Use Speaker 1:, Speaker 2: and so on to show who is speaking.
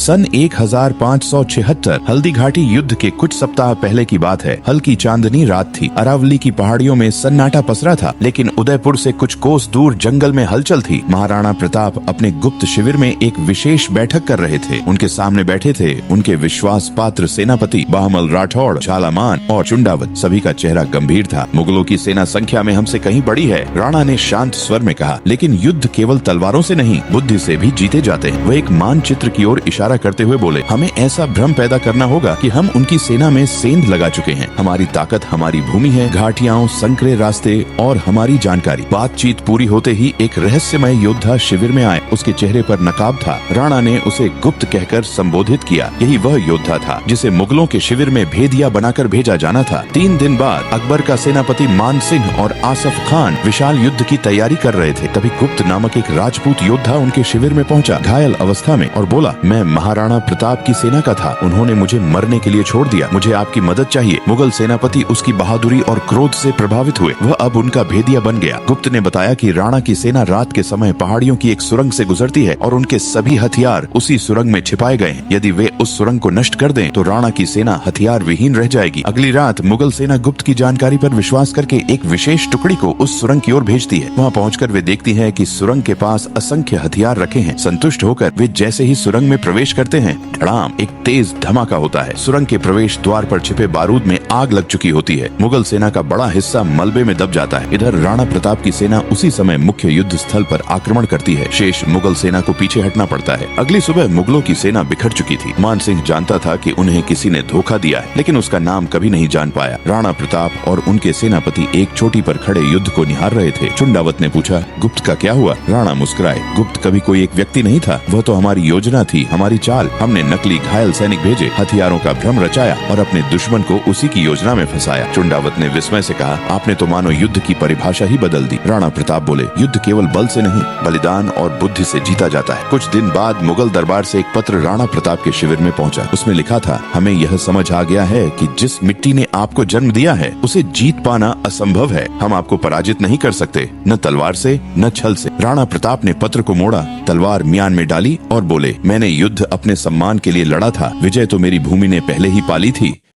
Speaker 1: सन 1576 हल्दी घाटी युद्ध के कुछ सप्ताह पहले की बात है। हल्की चांदनी रात थी। अरावली की पहाड़ियों में सन्नाटा पसरा था, लेकिन उदयपुर से कुछ कोस दूर जंगल में हलचल थी। महाराणा प्रताप अपने गुप्त शिविर में एक विशेष बैठक कर रहे थे। उनके सामने बैठे थे उनके विश्वास पात्र सेनापति बहमल राठौड़, झालामान और चुंडावत। सभी का चेहरा गंभीर था। मुगलों की सेना संख्या में हमसे कहीं बड़ी है, राणा ने शांत स्वर में कहा। लेकिन युद्ध केवल तलवारों से नहीं, बुद्धि से भी जीते जाते हैं। वह एक मानचित्र की ओर इशारा करते हुए बोले, हमें ऐसा भ्रम पैदा करना होगा कि हम उनकी सेना में सेंध लगा चुके हैं। हमारी ताकत हमारी भूमि है, घाटियां, संकरे रास्ते और हमारी जानकारी। बातचीत पूरी होते ही एक रहस्यमय योद्धा शिविर में आए। उसके चेहरे पर नकाब था। राणा ने उसे गुप्त कहकर संबोधित किया। यही वह योद्धा था जिसे मुगलों के शिविर में भेदिया बनाकर भेजा जाना था। 3 दिन बाद अकबर का सेनापति मान सिंह और आसफ खान विशाल युद्ध की तैयारी कर रहे थे। तभी गुप्त नामक एक राजपूत योद्धा उनके शिविर में पहुंचा, घायल अवस्था में, और बोला, मैं महाराणा प्रताप की सेना का था। उन्होंने मुझे मरने के लिए छोड़ दिया। मुझे आपकी मदद चाहिए। मुगल सेनापति उसकी बहादुरी और क्रोध से प्रभावित हुए। वह अब उनका भेदिया बन गया। गुप्त ने बताया कि राणा की सेना रात के समय पहाड़ियों की एक सुरंग से गुजरती है और उनके सभी हथियार उसी सुरंग में छिपाए गए हैं। यदि वे उस सुरंग को नष्ट कर दें तो राणा की सेना हथियार विहीन रह जाएगी। अगली रात मुगल सेना गुप्त की जानकारी पर विश्वास करके एक विशेष टुकड़ी को उस सुरंग की ओर भेजती है। वहाँ पहुंचकर वे देखती है कि सुरंग के पास असंख्य हथियार रखे हैं। संतुष्ट होकर वे जैसे ही सुरंग में प्रवेश करते हैं, धड़ाम, एक तेज धमाका होता है। सुरंग के प्रवेश द्वार पर छिपे बारूद में आग लग चुकी होती है। मुगल सेना का बड़ा हिस्सा मलबे में दब जाता है। इधर राणा प्रताप की सेना उसी समय मुख्य युद्ध स्थल पर आक्रमण करती है। शेष मुगल सेना को पीछे हटना पड़ता है। अगली सुबह मुगलों की सेना बिखर चुकी थी। मान सिंह जानता था कि उन्हें किसी ने धोखा दिया है, लेकिन उसका नाम कभी नहीं जान पाया। राणा प्रताप और उनके सेनापति एक चोटी पर खड़े युद्ध को निहार रहे थे। चुंडावत ने पूछा, गुप्त का क्या हुआ? राणा मुस्कुराए, गुप्त कभी कोई एक व्यक्ति नहीं था, वह तो हमारी योजना थी, हमारी चाल। हमने नकली घायल सैनिक भेजे, हथियारों का भ्रम रचाया और अपने दुश्मन को उसी की योजना में फंसाया। चुंडावत ने विस्मय से कहा, आपने तो मानो युद्ध की परिभाषा ही बदल दी। राणा प्रताप बोले, युद्ध केवल बल से नहीं, बलिदान और बुद्धि से जीता जाता है। कुछ दिन बाद मुगल दरबार से एक पत्र राणा प्रताप के शिविर में पहुंचा। उसमें लिखा था, हमें यह समझ आ गया है कि जिस मिट्टी ने आपको जन्म दिया है उसे जीत पाना असंभव है। हम आपको पराजित नहीं कर सकते, न तलवार से न छल से। राणा प्रताप ने पत्र को मोड़ा, तलवार म्यान में डाली और बोले, मैंने युद्ध अपने सम्मान के लिए लड़ा था। विजय तो मेरी भूमि ने पहले ही पाली थी।